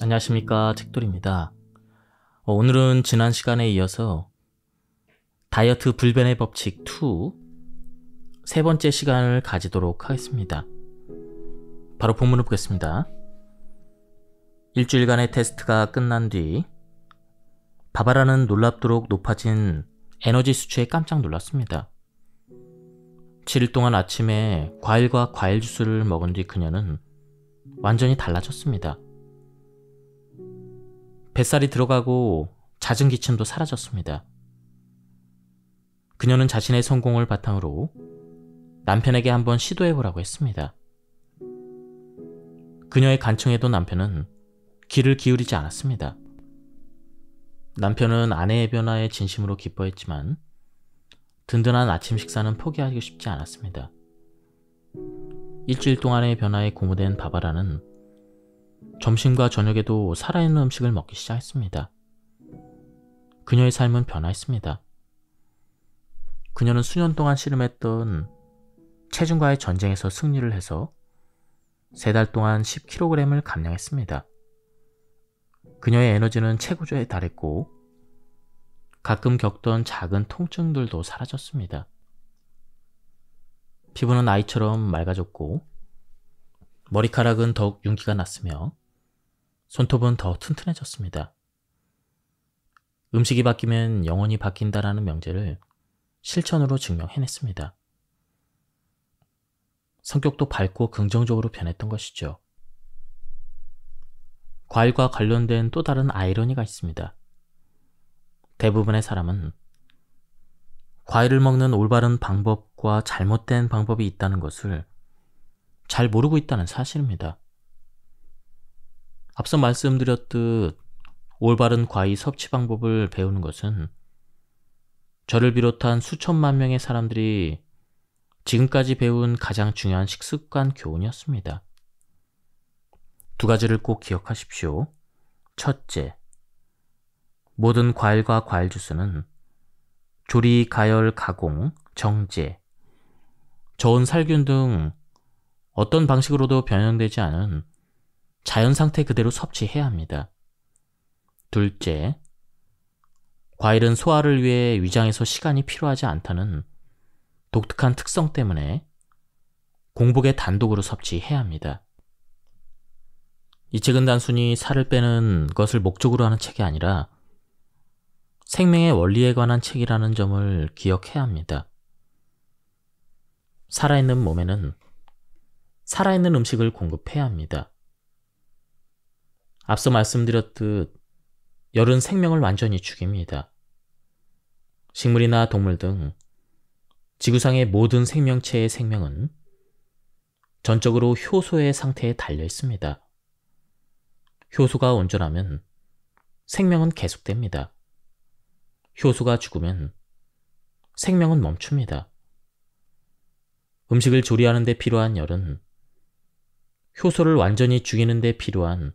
안녕하십니까, 책돌입니다. 오늘은 지난 시간에 이어서 다이어트 불변의 법칙 2 세 번째 시간을 가지도록 하겠습니다. 바로 본문을 보겠습니다. 일주일간의 테스트가 끝난 뒤 바바라는 놀랍도록 높아진 에너지 수치에 깜짝 놀랐습니다. 7일 동안 아침에 과일과 과일 주스를 먹은 뒤 그녀는 완전히 달라졌습니다. 뱃살이 들어가고 잦은 기침도 사라졌습니다. 그녀는 자신의 성공을 바탕으로 남편에게 한번 시도해보라고 했습니다. 그녀의 간청에도 남편은 귀를 기울이지 않았습니다. 남편은 아내의 변화에 진심으로 기뻐했지만 든든한 아침 식사는 포기하기 쉽지 않았습니다. 일주일 동안의 변화에 고무된 바바라는 점심과 저녁에도 살아있는 음식을 먹기 시작했습니다. 그녀의 삶은 변화했습니다. 그녀는 수년 동안 씨름했던 체중과의 전쟁에서 승리를 해서 3달 동안 10kg을 감량했습니다. 그녀의 에너지는 최고조에 달했고 가끔 겪던 작은 통증들도 사라졌습니다. 피부는 아이처럼 맑아졌고 머리카락은 더욱 윤기가 났으며 손톱은 더 튼튼해졌습니다. 음식이 바뀌면 영원히 바뀐다라는 명제를 실천으로 증명해냈습니다. 성격도 밝고 긍정적으로 변했던 것이죠. 과일과 관련된 또 다른 아이러니가 있습니다. 대부분의 사람은 과일을 먹는 올바른 방법과 잘못된 방법이 있다는 것을 잘 모르고 있다는 사실입니다. 앞서 말씀드렸듯 올바른 과일 섭취 방법을 배우는 것은 저를 비롯한 수천만 명의 사람들이 지금까지 배운 가장 중요한 식습관 교훈이었습니다. 2가지를 꼭 기억하십시오. 첫째, 모든 과일과 과일 주스는 조리, 가열, 가공, 정제, 저온 살균 등 어떤 방식으로도 변형되지 않은 자연 상태 그대로 섭취해야 합니다. 둘째, 과일은 소화를 위해 위장에서 시간이 필요하지 않다는 독특한 특성 때문에 공복에 단독으로 섭취해야 합니다. 이 책은 단순히 살을 빼는 것을 목적으로 하는 책이 아니라 생명의 원리에 관한 책이라는 점을 기억해야 합니다. 살아있는 몸에는 살아있는 음식을 공급해야 합니다. 앞서 말씀드렸듯 열은 생명을 완전히 죽입니다. 식물이나 동물 등 지구상의 모든 생명체의 생명은 전적으로 효소의 상태에 달려 있습니다. 효소가 온전하면 생명은 계속됩니다. 효소가 죽으면 생명은 멈춥니다. 음식을 조리하는 데 필요한 열은 효소를 완전히 죽이는 데 필요한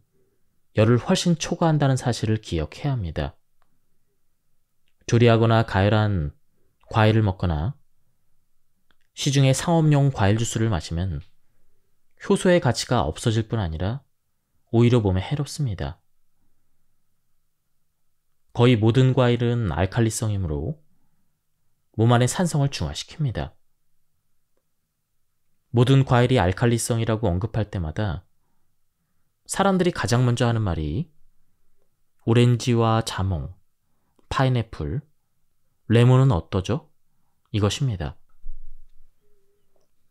열을 훨씬 초과한다는 사실을 기억해야 합니다. 조리하거나 가열한 과일을 먹거나 시중의 상업용 과일 주스를 마시면 효소의 가치가 없어질 뿐 아니라 오히려 몸에 해롭습니다. 거의 모든 과일은 알칼리성이므로 몸 안의 산성을 중화시킵니다. 모든 과일이 알칼리성이라고 언급할 때마다 사람들이 가장 먼저 하는 말이 오렌지와 자몽, 파인애플, 레몬은 어떠죠? 이것입니다.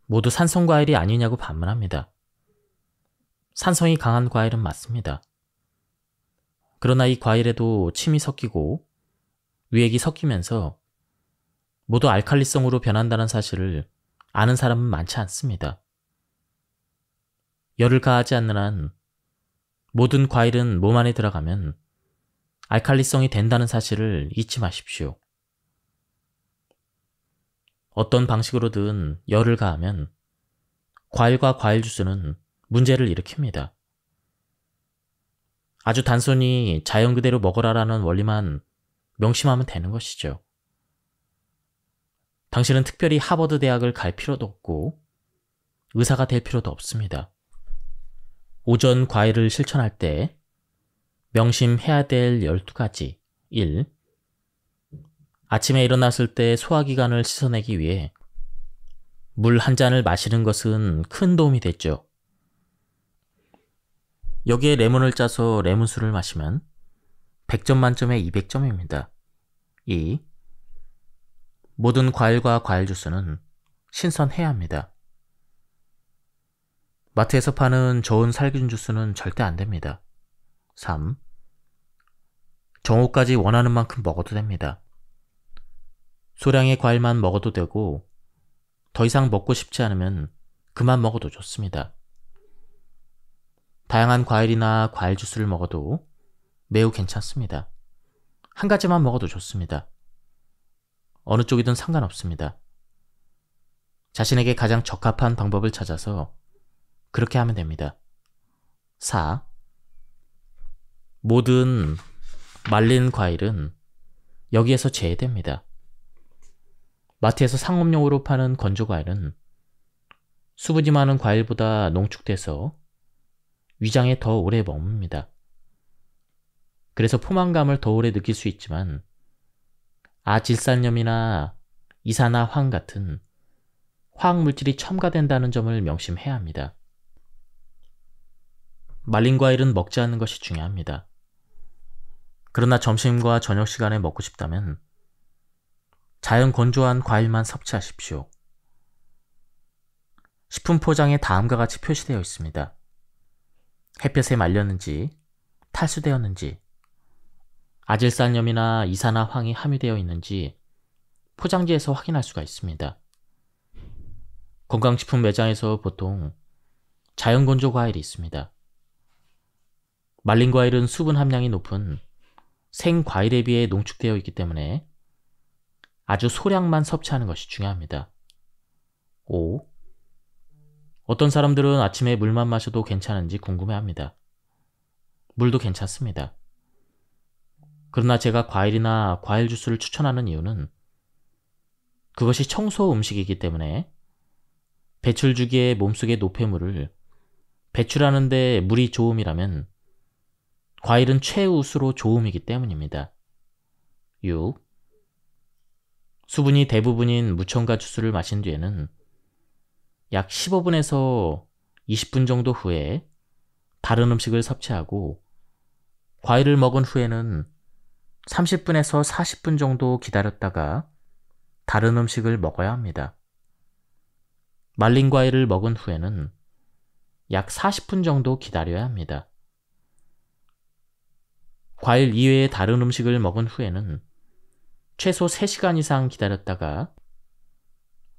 모두 산성 과일이 아니냐고 반문합니다. 산성이 강한 과일은 맞습니다. 그러나 이 과일에도 침이 섞이고 유액이 섞이면서 모두 알칼리성으로 변한다는 사실을 아는 사람은 많지 않습니다. 열을 가하지 않는 한 모든 과일은 몸 안에 들어가면 알칼리성이 된다는 사실을 잊지 마십시오. 어떤 방식으로든 열을 가하면 과일과 과일 주스는 문제를 일으킵니다. 아주 단순히 자연 그대로 먹어라라는 원리만 명심하면 되는 것이죠. 당신은 특별히 하버드 대학을 갈 필요도 없고 의사가 될 필요도 없습니다. 오전 과일을 실천할 때 명심해야 될 12가지. 1. 아침에 일어났을 때 소화기관을 씻어내기 위해 물 한 잔을 마시는 것은 큰 도움이 됐죠. 여기에 레몬을 짜서 레몬수를 마시면 100점 만점에 200점입니다. 2. 모든 과일과 과일 주스는 신선해야 합니다. 마트에서 파는 저온 살균 주스는 절대 안 됩니다. 3. 정오까지 원하는 만큼 먹어도 됩니다. 소량의 과일만 먹어도 되고 더 이상 먹고 싶지 않으면 그만 먹어도 좋습니다. 다양한 과일이나 과일 주스를 먹어도 매우 괜찮습니다. 한 가지만 먹어도 좋습니다. 어느 쪽이든 상관없습니다. 자신에게 가장 적합한 방법을 찾아서 그렇게 하면 됩니다. 4. 모든 말린 과일은 여기에서 제외됩니다. 마트에서 상업용으로 파는 건조과일은 수분이 많은 과일보다 농축돼서 위장에 더 오래 머뭅니다. 그래서 포만감을 더 오래 느낄 수 있지만 아질산염이나 이산화황 같은 화학물질이 첨가된다는 점을 명심해야 합니다. 말린 과일은 먹지 않는 것이 중요합니다. 그러나 점심과 저녁 시간에 먹고 싶다면 자연 건조한 과일만 섭취하십시오. 식품 포장에 다음과 같이 표시되어 있습니다. 햇볕에 말렸는지, 탈수되었는지, 아질산염이나 이산화황이 함유되어 있는지 포장지에서 확인할 수가 있습니다. 건강식품 매장에서 보통 자연 건조 과일이 있습니다. 말린 과일은 수분 함량이 높은 생과일에 비해 농축되어 있기 때문에 아주 소량만 섭취하는 것이 중요합니다. 5. 어떤 사람들은 아침에 물만 마셔도 괜찮은지 궁금해합니다. 물도 괜찮습니다. 그러나 제가 과일이나 과일 주스를 추천하는 이유는 그것이 청소 음식이기 때문에 배출 주기에 몸속의 노폐물을 배출하는 데 물이 좋음이라면 과일은 최우수로 좋음이기 때문입니다. 6. 수분이 대부분인 무첨가 주스를 마신 뒤에는 약 15분에서 20분 정도 후에 다른 음식을 섭취하고 과일을 먹은 후에는 30분에서 40분 정도 기다렸다가 다른 음식을 먹어야 합니다. 말린 과일을 먹은 후에는 약 40분 정도 기다려야 합니다. 과일 이외의 다른 음식을 먹은 후에는 최소 3시간 이상 기다렸다가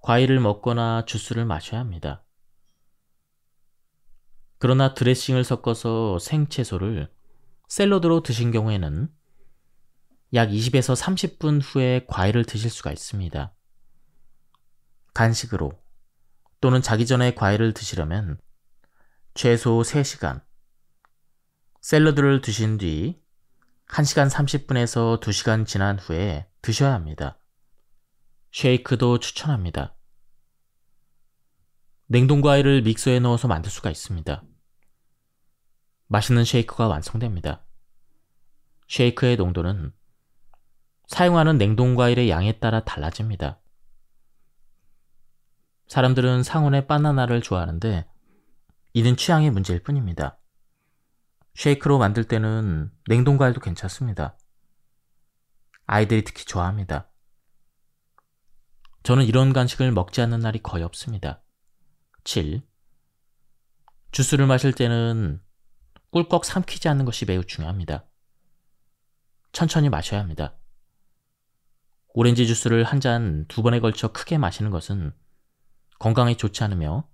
과일을 먹거나 주스를 마셔야 합니다. 그러나 드레싱을 섞어서 생채소를 샐러드로 드신 경우에는 약 20에서 30분 후에 과일을 드실 수가 있습니다. 간식으로 또는 자기 전에 과일을 드시려면 최소 3시간, 샐러드를 드신 뒤 1시간 30분에서 2시간 지난 후에 드셔야 합니다. 쉐이크도 추천합니다. 냉동과일을 믹서에 넣어서 만들 수가 있습니다. 맛있는 쉐이크가 완성됩니다. 쉐이크의 농도는 사용하는 냉동과일의 양에 따라 달라집니다. 사람들은 상온의 바나나를 좋아하는데 이는 취향의 문제일 뿐입니다. 쉐이크로 만들 때는 냉동과일도 괜찮습니다. 아이들이 특히 좋아합니다. 저는 이런 간식을 먹지 않는 날이 거의 없습니다. 7. 주스를 마실 때는 꿀꺽 삼키지 않는 것이 매우 중요합니다. 천천히 마셔야 합니다. 오렌지 주스를 한 잔 2번에 걸쳐 크게 마시는 것은 건강에 좋지 않으며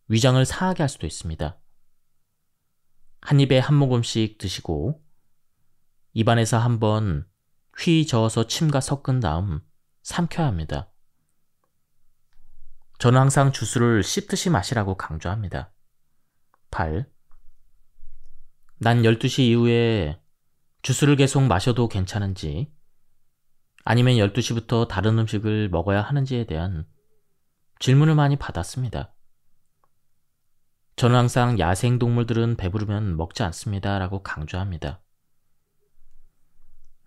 위장을 상하게 할 수도 있습니다. 한 입에 한 모금씩 드시고 입안에서 한번 휘 저어서 침과 섞은 다음 삼켜야 합니다. 저는 항상 주스를 씹듯이 마시라고 강조합니다. 8. 난 12시 이후에 주스를 계속 마셔도 괜찮은지 아니면 12시부터 다른 음식을 먹어야 하는지에 대한 질문을 많이 받았습니다. 저는 항상 야생동물들은 배부르면 먹지 않습니다 라고 강조합니다.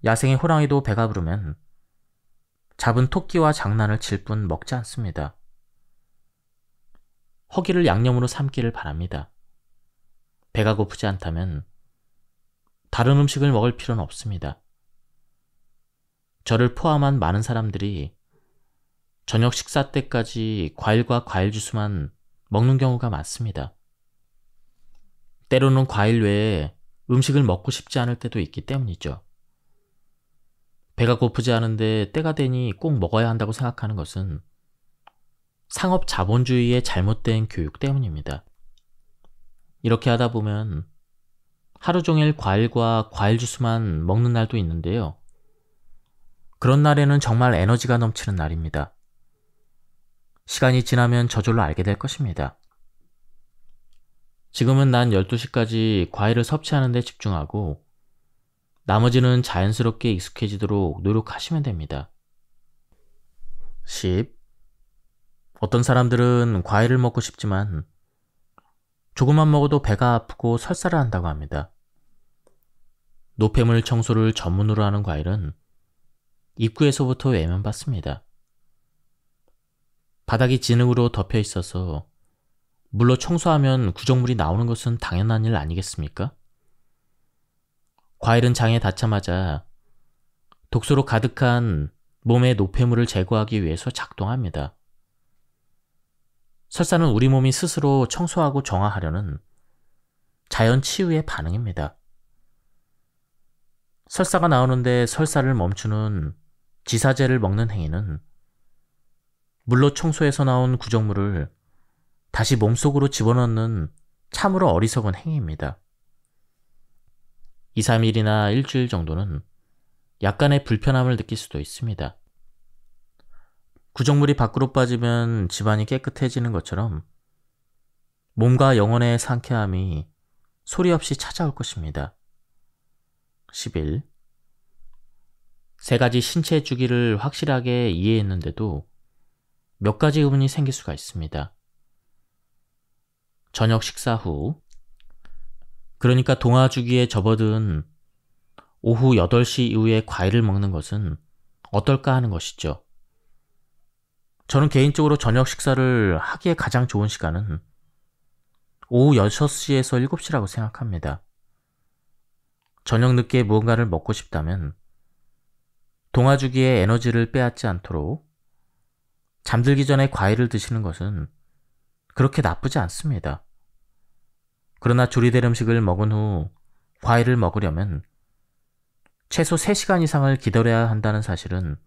야생의 호랑이도 배가 부르면 잡은 토끼와 장난을 칠 뿐 먹지 않습니다. 허기를 양념으로 삼기를 바랍니다. 배가 고프지 않다면 다른 음식을 먹을 필요는 없습니다. 저를 포함한 많은 사람들이 저녁 식사 때까지 과일과 과일 주스만 먹는 경우가 많습니다. 때로는 과일 외에 음식을 먹고 싶지 않을 때도 있기 때문이죠. 배가 고프지 않은데 때가 되니 꼭 먹어야 한다고 생각하는 것은 상업 자본주의의 잘못된 교육 때문입니다. 이렇게 하다 보면 하루 종일 과일과 과일 주스만 먹는 날도 있는데요. 그런 날에는 정말 에너지가 넘치는 날입니다. 시간이 지나면 저절로 알게 될 것입니다. 지금은 난 12시까지 과일을 섭취하는 데 집중하고 나머지는 자연스럽게 익숙해지도록 노력하시면 됩니다. 10. 어떤 사람들은 과일을 먹고 싶지만 조금만 먹어도 배가 아프고 설사를 한다고 합니다. 노폐물 청소를 전문으로 하는 과일은 입구에서부터 외면받습니다. 바닥이 진흙으로 덮여 있어서 물로 청소하면 구정물이 나오는 것은 당연한 일 아니겠습니까? 과일은 장에 닿자마자 독소로 가득한 몸의 노폐물을 제거하기 위해서 작동합니다. 설사는 우리 몸이 스스로 청소하고 정화하려는 자연 치유의 반응입니다. 설사가 나오는데 설사를 멈추는 지사제를 먹는 행위는 물로 청소해서 나온 구정물을 다시 몸속으로 집어넣는 참으로 어리석은 행위입니다. 2, 3일이나 일주일 정도는 약간의 불편함을 느낄 수도 있습니다. 구정물이 밖으로 빠지면 집안이 깨끗해지는 것처럼 몸과 영혼의 상쾌함이 소리 없이 찾아올 것입니다. 11. 세 가지 신체 주기를 확실하게 이해했는데도 몇 가지 의문이 생길 수가 있습니다. 저녁 식사 후, 그러니까 동화 주기에 접어든 오후 8시 이후에 과일을 먹는 것은 어떨까 하는 것이죠. 저는 개인적으로 저녁 식사를 하기에 가장 좋은 시간은 오후 6시에서 7시라고 생각합니다. 저녁 늦게 무언가를 먹고 싶다면 동화 주기에 에너지를 빼앗지 않도록 잠들기 전에 과일을 드시는 것은 그렇게 나쁘지 않습니다. 그러나 조리된 음식을 먹은 후 과일을 먹으려면 최소 3시간 이상을 기다려야 한다는 사실은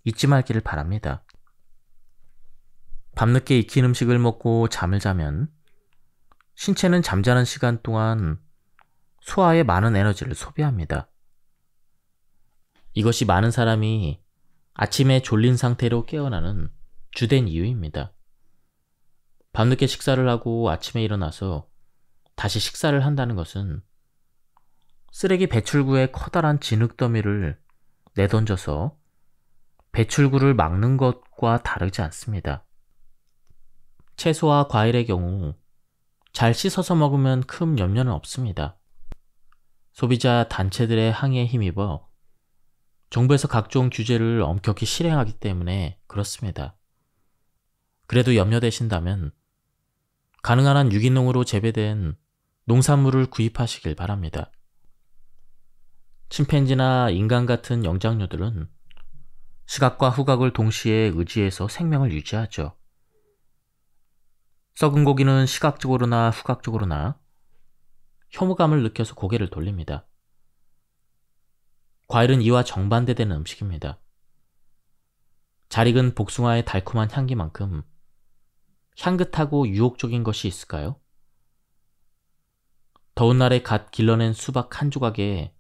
잊지 말기를 바랍니다. 밤늦게 익힌 음식을 먹고 잠을 자면 신체는 잠자는 시간 동안 소화에 많은 에너지를 소비합니다. 이것이 많은 사람이 아침에 졸린 상태로 깨어나는 주된 이유입니다. 밤늦게 식사를 하고 아침에 일어나서 다시 식사를 한다는 것은 쓰레기 배출구에 커다란 진흙더미를 내던져서 배출구를 막는 것과 다르지 않습니다. 채소와 과일의 경우 잘 씻어서 먹으면 큰 염려는 없습니다. 소비자 단체들의 항의에 힘입어 정부에서 각종 규제를 엄격히 실행하기 때문에 그렇습니다. 그래도 염려되신다면 가능한 한 유기농으로 재배된 농산물을 구입하시길 바랍니다. 침팬지나 인간 같은 영장류들은 시각과 후각을 동시에 의지해서 생명을 유지하죠. 썩은 고기는 시각적으로나 후각적으로나 혐오감을 느껴서 고개를 돌립니다. 과일은 이와 정반대되는 음식입니다. 잘 익은 복숭아의 달콤한 향기만큼 향긋하고 유혹적인 것이 있을까요? 더운 날에 갓 길러낸 수박 한 조각에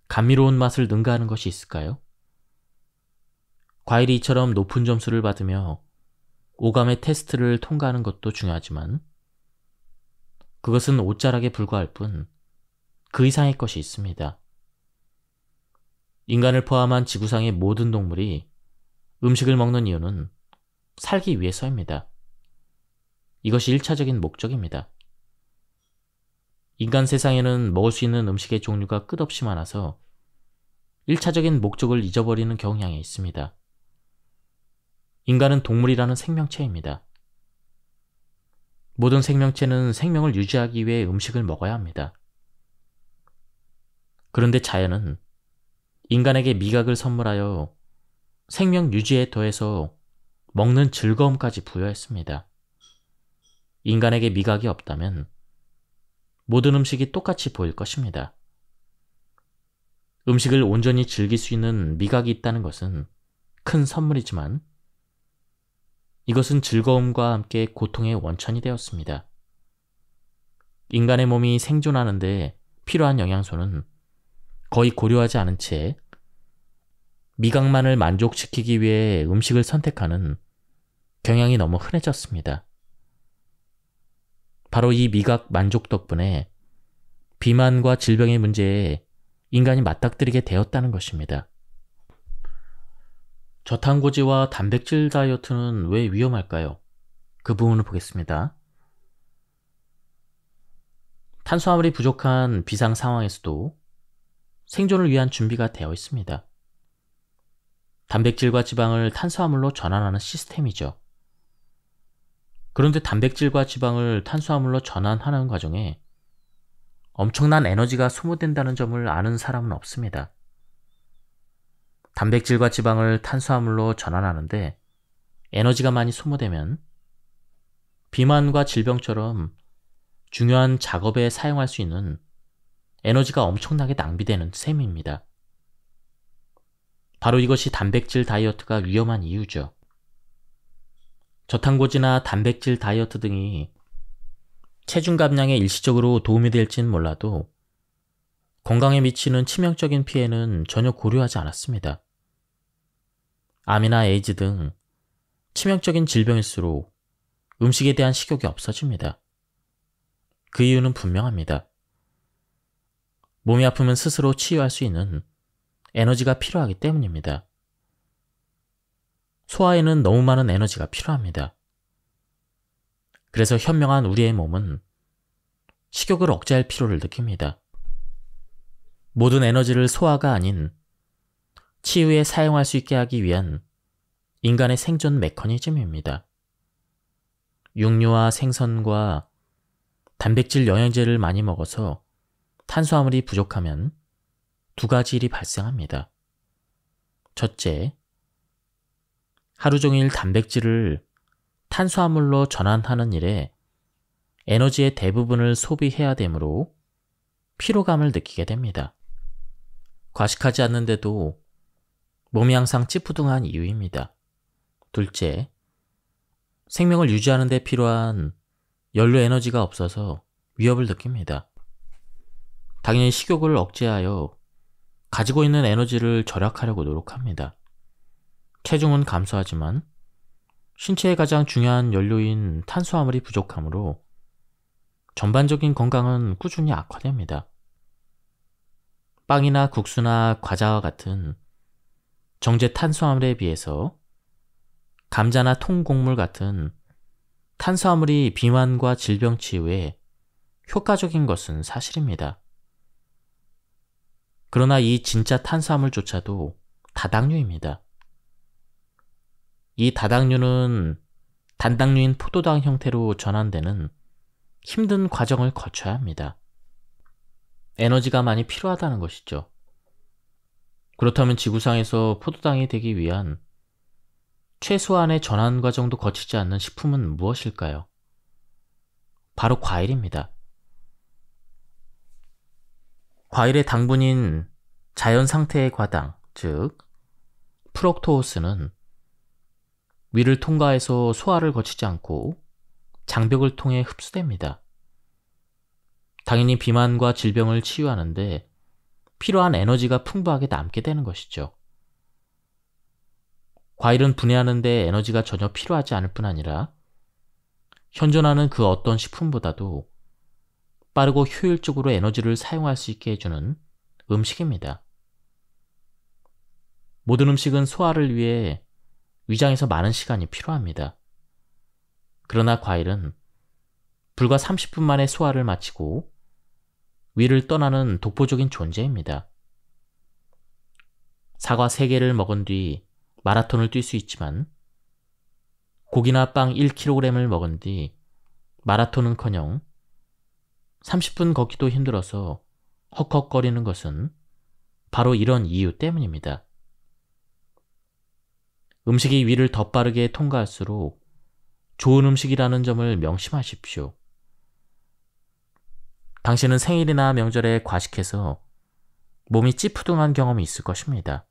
감미로운 맛을 능가하는 것이 있을까요? 과일이 이처럼 높은 점수를 받으며 오감의 테스트를 통과하는 것도 중요하지만 그것은 옷자락에 불과할 뿐 그 이상의 것이 있습니다. 인간을 포함한 지구상의 모든 동물이 음식을 먹는 이유는 살기 위해서입니다. 이것이 1차적인 목적입니다. 인간 세상에는 먹을 수 있는 음식의 종류가 끝없이 많아서 1차적인 목적을 잊어버리는 경향이 있습니다. 인간은 동물이라는 생명체입니다. 모든 생명체는 생명을 유지하기 위해 음식을 먹어야 합니다. 그런데 자연은 인간에게 미각을 선물하여 생명 유지에 더해서 먹는 즐거움까지 부여했습니다. 인간에게 미각이 없다면 모든 음식이 똑같이 보일 것입니다. 음식을 온전히 즐길 수 있는 미각이 있다는 것은 큰 선물이지만 이것은 즐거움과 함께 고통의 원천이 되었습니다. 인간의 몸이 생존하는데 필요한 영양소는 거의 고려하지 않은 채 미각만을 만족시키기 위해 음식을 선택하는 경향이 너무 흔해졌습니다. 바로 이 미각 만족 덕분에 비만과 질병의 문제에 인간이 맞닥뜨리게 되었다는 것입니다. 저탄고지와 단백질 다이어트는 왜 위험할까요? 그 부분을 보겠습니다. 탄수화물이 부족한 비상 상황에서도 생존을 위한 준비가 되어 있습니다. 단백질과 지방을 탄수화물로 전환하는 시스템이죠. 그런데 단백질과 지방을 탄수화물로 전환하는 과정에 엄청난 에너지가 소모된다는 점을 아는 사람은 없습니다. 단백질과 지방을 탄수화물로 전환하는데 에너지가 많이 소모되면 비만과 질병처럼 중요한 작업에 사용할 수 있는 에너지가 엄청나게 낭비되는 셈입니다. 바로 이것이 단백질 다이어트가 위험한 이유죠. 저탄고지나 단백질 다이어트 등이 체중 감량에 일시적으로 도움이 될지는 몰라도 건강에 미치는 치명적인 피해는 전혀 고려하지 않았습니다. 암이나 에이즈 등 치명적인 질병일수록 음식에 대한 식욕이 없어집니다. 그 이유는 분명합니다. 몸이 아프면 스스로 치유할 수 있는 에너지가 필요하기 때문입니다. 소화에는 너무 많은 에너지가 필요합니다. 그래서 현명한 우리의 몸은 식욕을 억제할 필요를 느낍니다. 모든 에너지를 소화가 아닌 치유에 사용할 수 있게 하기 위한 인간의 생존 메커니즘입니다. 육류와 생선과 단백질 영양제를 많이 먹어서 탄수화물이 부족하면 두 가지 일이 발생합니다. 첫째, 하루 종일 단백질을 탄수화물로 전환하는 일에 에너지의 대부분을 소비해야 되므로 피로감을 느끼게 됩니다. 과식하지 않는데도 몸이 항상 찌뿌둥한 이유입니다. 둘째, 생명을 유지하는 데 필요한 연료 에너지가 없어서 위협을 느낍니다. 당연히 식욕을 억제하여 가지고 있는 에너지를 절약하려고 노력합니다. 체중은 감소하지만 신체의 가장 중요한 연료인 탄수화물이 부족하므로 전반적인 건강은 꾸준히 악화됩니다. 빵이나 국수나 과자와 같은 정제 탄수화물에 비해서 감자나 통곡물 같은 탄수화물이 비만과 질병 치유에 효과적인 것은 사실입니다. 그러나 이 진짜 탄수화물조차도 다당류입니다. 이 다당류는 단당류인 포도당 형태로 전환되는 힘든 과정을 거쳐야 합니다. 에너지가 많이 필요하다는 것이죠. 그렇다면 지구상에서 포도당이 되기 위한 최소한의 전환 과정도 거치지 않는 식품은 무엇일까요? 바로 과일입니다. 과일의 당분인 자연 상태의 과당, 즉 프럭토스는 위를 통과해서 소화를 거치지 않고 장벽을 통해 흡수됩니다. 당연히 비만과 질병을 치유하는데 필요한 에너지가 풍부하게 남게 되는 것이죠. 과일은 분해하는 데 에너지가 전혀 필요하지 않을 뿐 아니라 현존하는 그 어떤 식품보다도 빠르고 효율적으로 에너지를 사용할 수 있게 해주는 음식입니다. 모든 음식은 소화를 위해 위장에서 많은 시간이 필요합니다. 그러나 과일은 불과 30분 만에 소화를 마치고 위를 떠나는 독보적인 존재입니다. 사과 3개를 먹은 뒤 마라톤을 뛸 수 있지만 고기나 빵 1kg을 먹은 뒤 마라톤은커녕 30분 걷기도 힘들어서 헉헉거리는 것은 바로 이런 이유 때문입니다. 음식이 위를 더 빠르게 통과할수록 좋은 음식이라는 점을 명심하십시오. 당신은 생일이나 명절에 과식해서 몸이 찌푸둥한 경험이 있을 것입니다.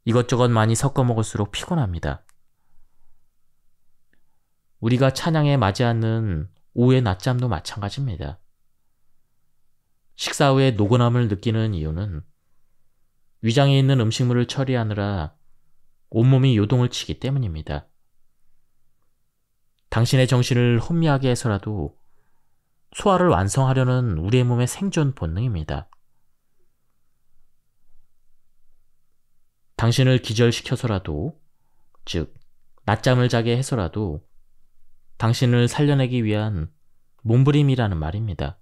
이것저것 많이 섞어 먹을수록 피곤합니다. 우리가 찬양에 맞지 않는 오후의 낮잠도 마찬가지입니다. 식사 후에 노곤함을 느끼는 이유는 위장에 있는 음식물을 처리하느라 온몸이 요동을 치기 때문입니다. 당신의 정신을 혼미하게 해서라도 소화를 완성하려는 우리의 몸의 생존 본능입니다. 당신을 기절시켜서라도, 즉 낮잠을 자게 해서라도 당신을 살려내기 위한 몸부림이라는 말입니다.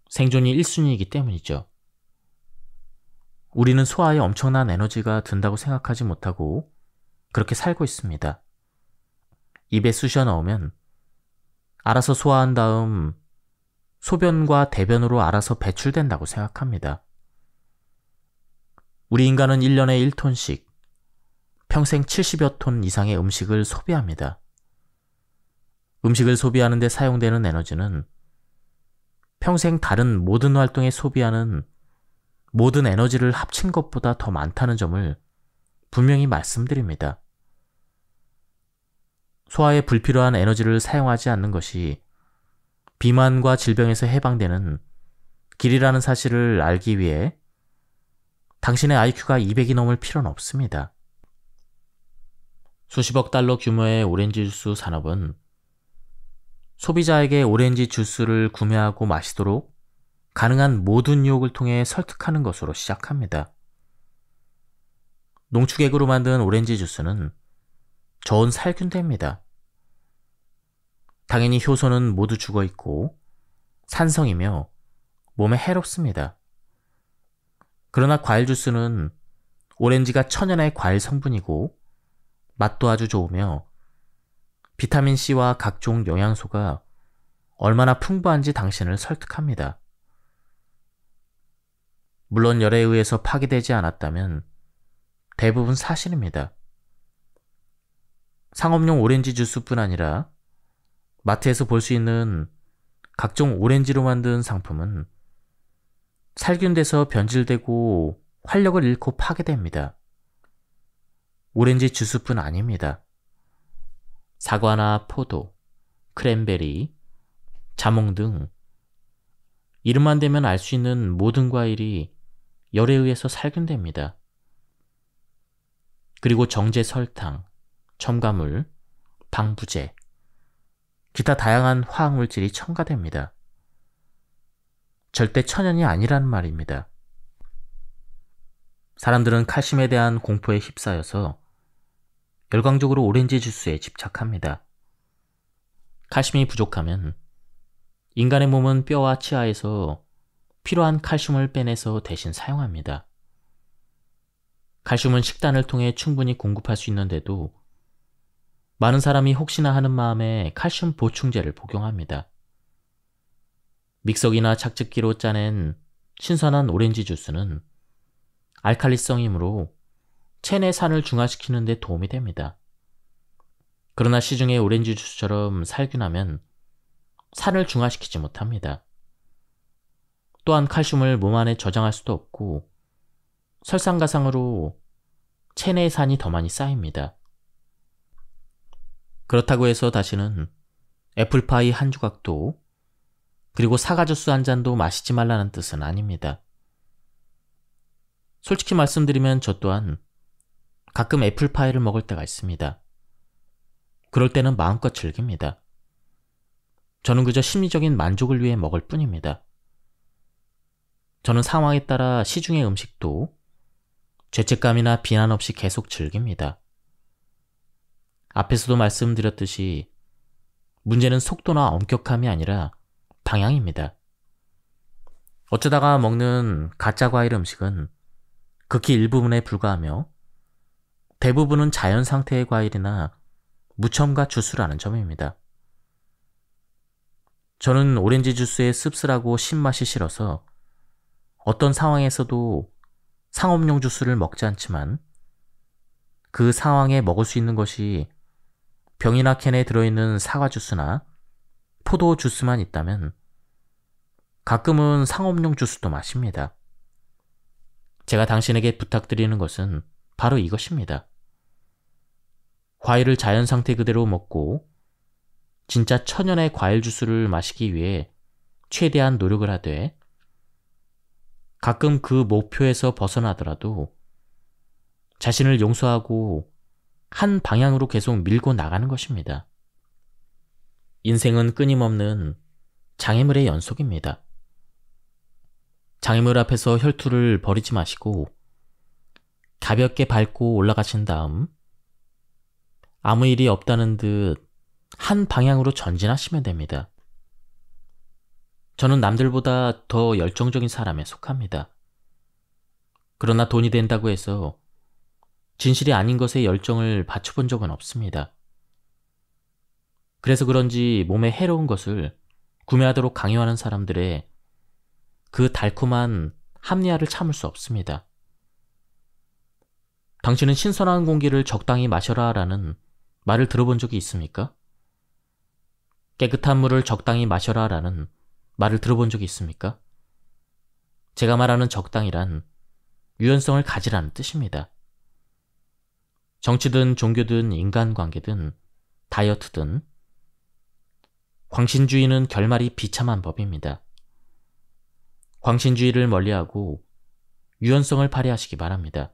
생존이 1순위이기 때문이죠. 우리는 소화에 엄청난 에너지가 든다고 생각하지 못하고 그렇게 살고 있습니다. 입에 쑤셔 넣으면 알아서 소화한 다음 소변과 대변으로 알아서 배출된다고 생각합니다. 우리 인간은 1년에 1톤씩 평생 70여 톤 이상의 음식을 소비합니다. 음식을 소비하는 데 사용되는 에너지는 평생 다른 모든 활동에 소비하는 모든 에너지를 합친 것보다 더 많다는 점을 분명히 말씀드립니다. 소화에 불필요한 에너지를 사용하지 않는 것이 비만과 질병에서 해방되는 길이라는 사실을 알기 위해 당신의 IQ가 200이 넘을 필요는 없습니다. 수십억 달러 규모의 오렌지 주스 산업은 소비자에게 오렌지 주스를 구매하고 마시도록 가능한 모든 유혹을 통해 설득하는 것으로 시작합니다. 농축액으로 만든 오렌지 주스는 저온 살균제입니다. 당연히 효소는 모두 죽어있고 산성이며 몸에 해롭습니다. 그러나 과일 주스는 오렌지가 천연의 과일 성분이고 맛도 아주 좋으며 비타민C와 각종 영양소가 얼마나 풍부한지 당신을 설득합니다. 물론 열에 의해서 파괴되지 않았다면 대부분 사실입니다. 상업용 오렌지 주스뿐 아니라 마트에서 볼 수 있는 각종 오렌지로 만든 상품은 살균돼서 변질되고 활력을 잃고 파괴됩니다. 오렌지 주스뿐 아닙니다. 사과나 포도, 크랜베리, 자몽 등 이름만 대면 알 수 있는 모든 과일이 열에 의해서 살균됩니다. 그리고 정제 설탕, 첨가물, 방부제, 기타 다양한 화학물질이 첨가됩니다. 절대 천연이 아니라는 말입니다. 사람들은 칼슘에 대한 공포에 휩싸여서 열광적으로 오렌지 주스에 집착합니다. 칼슘이 부족하면 인간의 몸은 뼈와 치아에서 필요한 칼슘을 빼내서 대신 사용합니다. 칼슘은 식단을 통해 충분히 공급할 수 있는데도 많은 사람이 혹시나 하는 마음에 칼슘 보충제를 복용합니다. 믹서기나 착즙기로 짜낸 신선한 오렌지 주스는 알칼리성이므로 체내 산을 중화시키는 데 도움이 됩니다. 그러나 시중의 오렌지 주스처럼 살균하면 산을 중화시키지 못합니다. 또한 칼슘을 몸 안에 저장할 수도 없고 설상가상으로 체내의 산이 더 많이 쌓입니다. 그렇다고 해서 다시는 애플파이 한 조각도 그리고 사과주스 한 잔도 마시지 말라는 뜻은 아닙니다. 솔직히 말씀드리면 저 또한 가끔 애플파이를 먹을 때가 있습니다. 그럴 때는 마음껏 즐깁니다. 저는 그저 심리적인 만족을 위해 먹을 뿐입니다. 저는 상황에 따라 시중의 음식도 죄책감이나 비난 없이 계속 즐깁니다. 앞에서도 말씀드렸듯이 문제는 속도나 엄격함이 아니라 방향입니다. 어쩌다가 먹는 가짜 과일 음식은 극히 일부분에 불과하며 대부분은 자연 상태의 과일이나 무첨가 주스라는 점입니다. 저는 오렌지 주스의 씁쓸하고 신맛이 싫어서 어떤 상황에서도 상업용 주스를 먹지 않지만 그 상황에 먹을 수 있는 것이 병이나 캔에 들어있는 사과 주스나 포도 주스만 있다면 가끔은 상업용 주스도 마십니다. 제가 당신에게 부탁드리는 것은 바로 이것입니다. 과일을 자연 상태 그대로 먹고 진짜 천연의 과일 주스를 마시기 위해 최대한 노력을 하되 가끔 그 목표에서 벗어나더라도 자신을 용서하고 한 방향으로 계속 밀고 나가는 것입니다. 인생은 끊임없는 장애물의 연속입니다. 장애물 앞에서 혈투를 벌이지 마시고 가볍게 밟고 올라가신 다음 아무 일이 없다는 듯 한 방향으로 전진하시면 됩니다. 저는 남들보다 더 열정적인 사람에 속합니다. 그러나 돈이 된다고 해서 진실이 아닌 것에 열정을 바쳐본 적은 없습니다. 그래서 그런지 몸에 해로운 것을 구매하도록 강요하는 사람들의 그 달콤한 합리화를 참을 수 없습니다. 당신은 신선한 공기를 적당히 마셔라 라는 말을 들어본 적이 있습니까? 깨끗한 물을 적당히 마셔라 라는 말을 들어본 적이 있습니까? 제가 말하는 적당이란 유연성을 가지라는 뜻입니다. 정치든 종교든 인간관계든 다이어트든 광신주의는 결말이 비참한 법입니다. 광신주의를 멀리하고 유연성을 발휘하시기 바랍니다.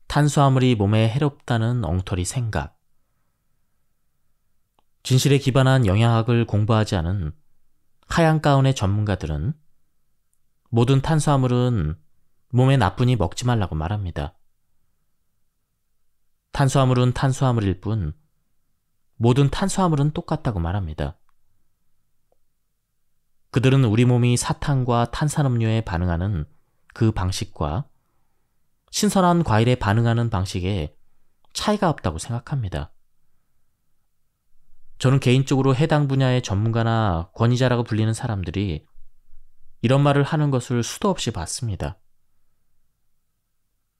탄수화물이 몸에 해롭다는 엉터리 생각. 진실에 기반한 영양학을 공부하지 않은 하얀 가운의 전문가들은 모든 탄수화물은 몸에 나쁘니 먹지 말라고 말합니다. 탄수화물은 탄수화물일 뿐 모든 탄수화물은 똑같다고 말합니다. 그들은 우리 몸이 사탕과 탄산음료에 반응하는 그 방식과 신선한 과일에 반응하는 방식에 차이가 없다고 생각합니다. 저는 개인적으로 해당 분야의 전문가나 권위자라고 불리는 사람들이 이런 말을 하는 것을 수도 없이 봤습니다.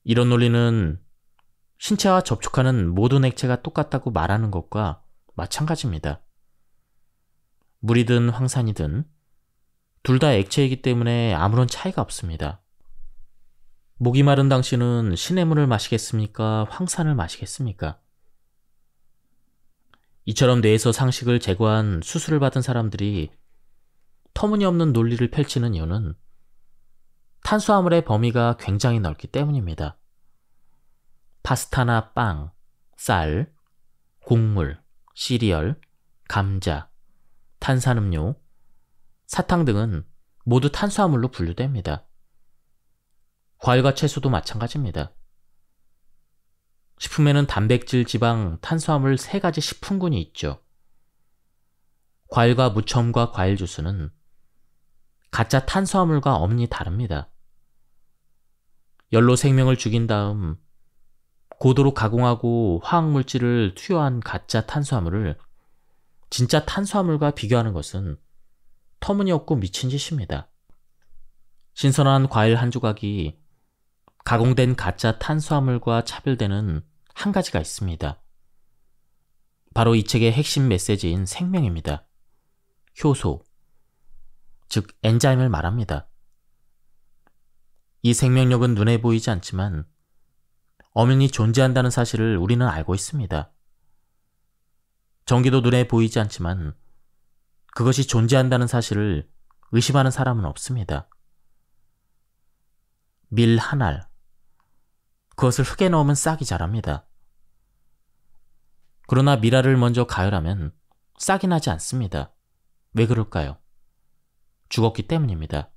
이런 논리는 신체와 접촉하는 모든 액체가 똑같다고 말하는 것과 마찬가지입니다. 물이든 황산이든 둘 다 액체이기 때문에 아무런 차이가 없습니다. 목이 마른 당신은 시냇물을 마시겠습니까? 황산을 마시겠습니까? 이처럼 뇌에서 상식을 제거한 수술을 받은 사람들이 터무니없는 논리를 펼치는 이유는 탄수화물의 범위가 굉장히 넓기 때문입니다. 파스타나 빵, 쌀, 곡물, 시리얼, 감자, 탄산음료, 사탕 등은 모두 탄수화물로 분류됩니다. 과일과 채소도 마찬가지입니다. 식품에는 단백질, 지방, 탄수화물 3가지 식품군이 있죠. 과일과 무첨가 과일 주스는 가짜 탄수화물과 엄연히 다릅니다. 열로 생명을 죽인 다음 고도로 가공하고 화학물질을 투여한 가짜 탄수화물을 진짜 탄수화물과 비교하는 것은 터무니없고 미친 짓입니다. 신선한 과일 한 조각이 가공된 가짜 탄수화물과 차별되는 한 가지가 있습니다. 바로 이 책의 핵심 메시지인 생명입니다. 효소, 즉 엔자임을 말합니다. 이 생명력은 눈에 보이지 않지만 엄연히 존재한다는 사실을 우리는 알고 있습니다. 전기도 눈에 보이지 않지만 그것이 존재한다는 사실을 의심하는 사람은 없습니다. 밀 한 알, 그것을 흙에 넣으면 싹이 자랍니다. 그러나 밀알을 먼저 가열하면 싹이 나지 않습니다. 왜 그럴까요? 죽었기 때문입니다.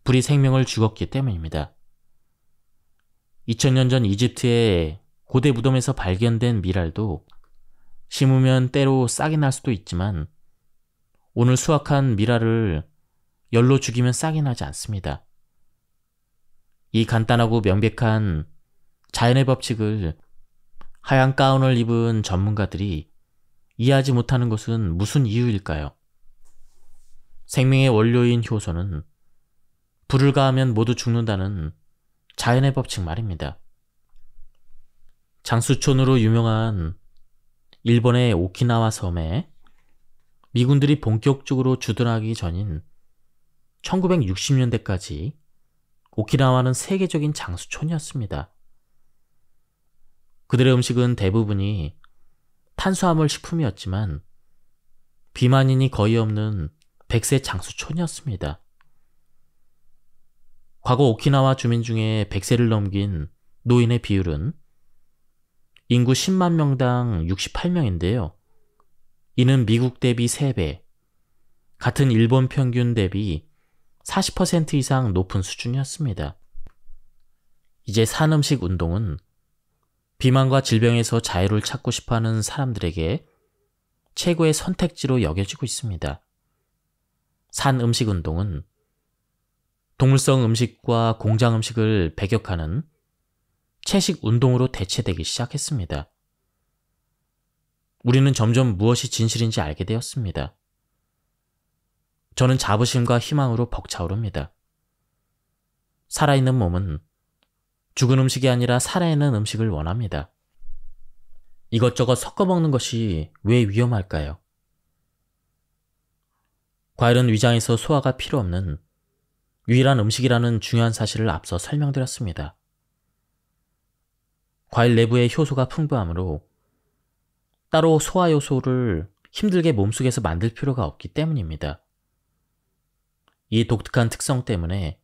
불이 생명을 죽었기 때문입니다. 2000년 전 이집트의 고대 무덤에서 발견된 밀알도 심으면 때로 싹이 날 수도 있지만 오늘 수확한 미라를 열로 죽이면 싹이 나지 않습니다. 이 간단하고 명백한 자연의 법칙을 하얀 가운을 입은 전문가들이 이해하지 못하는 것은 무슨 이유일까요? 생명의 원료인 효소는 불을 가하면 모두 죽는다는 자연의 법칙 말입니다. 장수촌으로 유명한 일본의 오키나와 섬에 미군들이 본격적으로 주둔하기 전인 1960년대까지 오키나와는 세계적인 장수촌이었습니다. 그들의 음식은 대부분이 탄수화물 식품이었지만 비만인이 거의 없는 100세 장수촌이었습니다. 과거 오키나와 주민 중에 100세를 넘긴 노인의 비율은 인구 10만 명당 68명인데요. 이는 미국 대비 3배, 같은 일본 평균 대비 40% 이상 높은 수준이었습니다. 이제 산음식 운동은 비만과 질병에서 자유를 찾고 싶어하는 사람들에게 최고의 선택지로 여겨지고 있습니다. 산음식 운동은 동물성 음식과 공장 음식을 배격하는 채식 운동으로 대체되기 시작했습니다. 우리는 점점 무엇이 진실인지 알게 되었습니다. 저는 자부심과 희망으로 벅차오릅니다. 살아있는 몸은 죽은 음식이 아니라 살아있는 음식을 원합니다. 이것저것 섞어 먹는 것이 왜 위험할까요? 과일은 위장에서 소화가 필요 없는 유일한 음식이라는 중요한 사실을 앞서 설명드렸습니다. 과일 내부의 효소가 풍부하므로 따로 소화 요소를 힘들게 몸속에서 만들 필요가 없기 때문입니다. 이 독특한 특성 때문에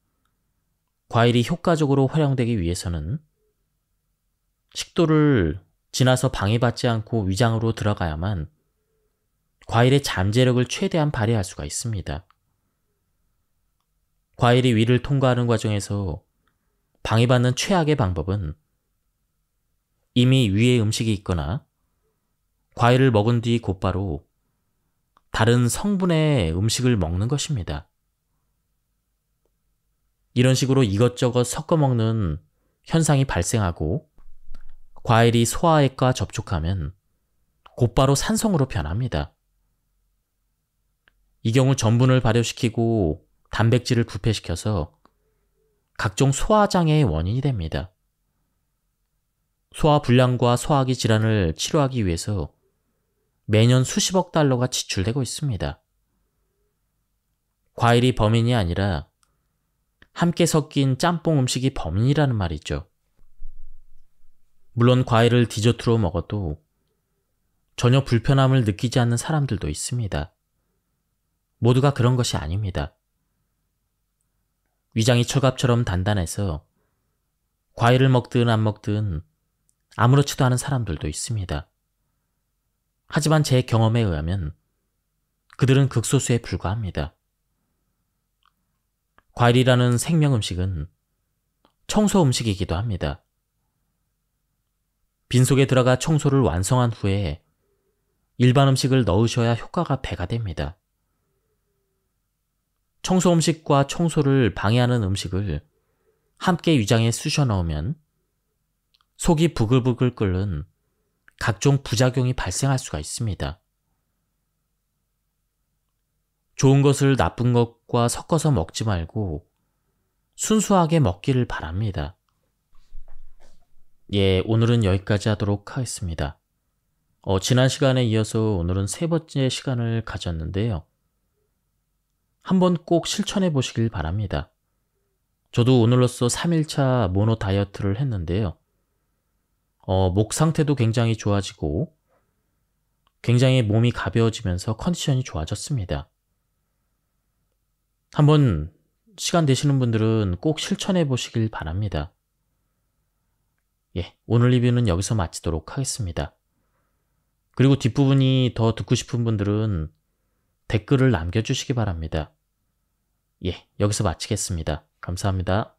과일이 효과적으로 활용되기 위해서는 식도를 지나서 방해받지 않고 위장으로 들어가야만 과일의 잠재력을 최대한 발휘할 수가 있습니다. 과일이 위를 통과하는 과정에서 방해받는 최악의 방법은 이미 위에 음식이 있거나 과일을 먹은 뒤 곧바로 다른 성분의 음식을 먹는 것입니다. 이런 식으로 이것저것 섞어 먹는 현상이 발생하고 과일이 소화액과 접촉하면 곧바로 산성으로 변합니다. 이 경우 전분을 발효시키고 단백질을 부패시켜서 각종 소화장애의 원인이 됩니다. 소화불량과 소화기 질환을 치료하기 위해서 매년 수십억 달러가 지출되고 있습니다. 과일이 범인이 아니라 함께 섞인 짬뽕 음식이 범인이라는 말이죠. 물론 과일을 디저트로 먹어도 전혀 불편함을 느끼지 않는 사람들도 있습니다. 모두가 그런 것이 아닙니다. 위장이 철갑처럼 단단해서 과일을 먹든 안 먹든 아무렇지도 않은 사람들도 있습니다. 하지만 제 경험에 의하면 그들은 극소수에 불과합니다. 과일이라는 생명 음식은 청소 음식이기도 합니다. 빈속에 들어가 청소를 완성한 후에 일반 음식을 넣으셔야 효과가 배가 됩니다. 청소 음식과 청소를 방해하는 음식을 함께 위장에 쑤셔 넣으면 속이 부글부글 끓는 각종 부작용이 발생할 수가 있습니다. 좋은 것을 나쁜 것과 섞어서 먹지 말고 순수하게 먹기를 바랍니다. 오늘은 여기까지 하도록 하겠습니다. 지난 시간에 이어서 오늘은 세 번째 시간을 가졌는데요. 한번 꼭 실천해 보시길 바랍니다. 저도 오늘로써 3일차 모노 다이어트를 했는데요. 목 상태도 굉장히 좋아지고 굉장히 몸이 가벼워지면서 컨디션이 좋아졌습니다. 한번 시간 되시는 분들은 꼭 실천해 보시길 바랍니다. 오늘 리뷰는 여기서 마치도록 하겠습니다. 그리고 뒷부분이 더 듣고 싶은 분들은 댓글을 남겨주시기 바랍니다. 여기서 마치겠습니다. 감사합니다.